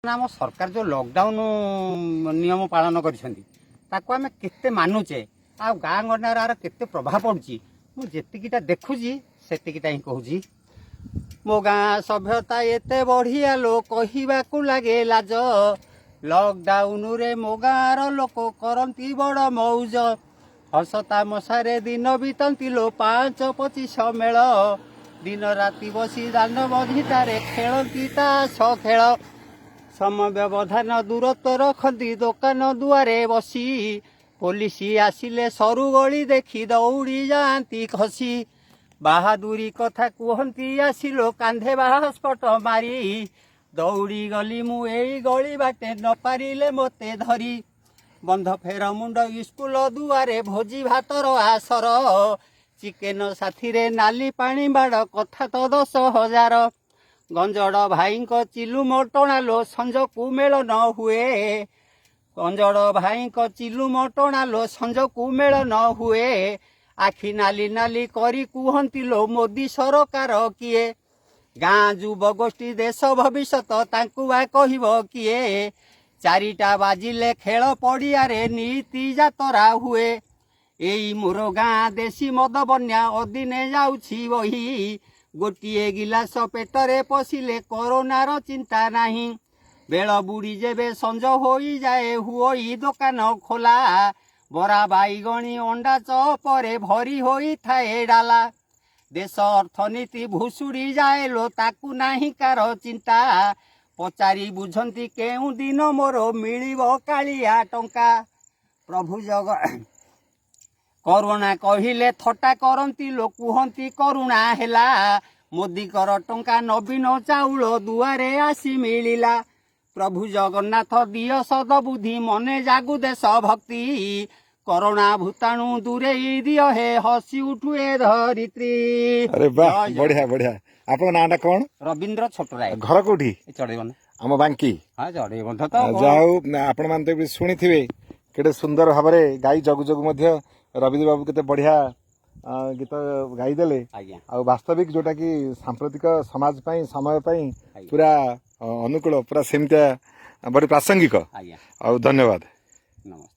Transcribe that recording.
आम सरकार जो लॉकडाउन नियम पालन करते मानुचे आ गाँ गंडार केते प्रभाव पड़ुची मुझेटा देखुची सेतिकिटा ही कहूँ मो गाँ सभ्यता एते बढ़िया लो कहवाकू लगे लाज लॉकडाउन रे मो गाँर लोक करती बड़ मौज हसता मशारे दिन बीतती लो 5-25 मेल दिन राति बसी दान बधितारे खेलती ताश खेल समय व्यवधान दूरत्व रखती दुकान दुआरे बसी पुलिस आसिले सरु गली देखी दौड़ी जाती खसी बाहादुरी कथा कहती आसिलो कांधे बाहस्पट मारी दौड़ी गली मु एई गली बाटे न पारिले मते धरी बंध फेर मुंड स्कूल दुआरे भोजी भातर आसर चिकेन साथी रे नाली पानी बाड़ कथा तो 10,000 गंजड़ भाई चिलु मटणा लो संज को मेल न हुए गंजड़ भाई चिलु मटणा लो संज को मेल न हुए आखि नाली नाली करी कुहंती लो मोदी सरकार किए गाँ युव गोष्ठी देश भविष्यत तांकु बा कहिबो किए चारिटा बाजिले खेल पड़िया रे नीति जातरा हुए एई मोर गाँ देशी मद बन्या अदिने जाउछि बही गोटे गिलास पेटरे पशिले कोरोनार चिंता नहीं बेल बुड़ी जेबे संज हो जाए हुई दुकान खोला बरा बैगणी अंडा चपरे भरी होई थाए डाला देश अर्थनीति भुसुड़ी जाए लो ताकू नाही कार चिंता पचारि बुझंती केउ दिन मोर मिलिबो कालिया टंका प्रभु जग करुणा कहिले थट्टा करती लो कुहंती करुणा हेला मोदी कर टंका नवीन चाउल दुआरे आसी मिलिला प्रभु जगन्नाथ दिय सद बुद्धि मने जागु देश भक्ति करोना भूताणु दूरे दिय हे हसी उठुए धरित्री। अरे वाह बढ़िया बढ़िया आपन नाटा कौन रविंद्र छोटराय घर कोठी चढ़ेबंध आम बांकी हाँ चढ़ेबंध तो जाऊ आपण मान तो शुणी थे केते सुंदर भाव गाई जगु जगु मध्य रविंद्र बाबू केते बढ़िया गीत गाई देले आ वास्तविक जोटा कि सांप्रतिक समाज पई समय पई पूरा अनुकूल पूरा सेमता बड़ी प्रासंगिक आ धन्यवाद। नमस्ते।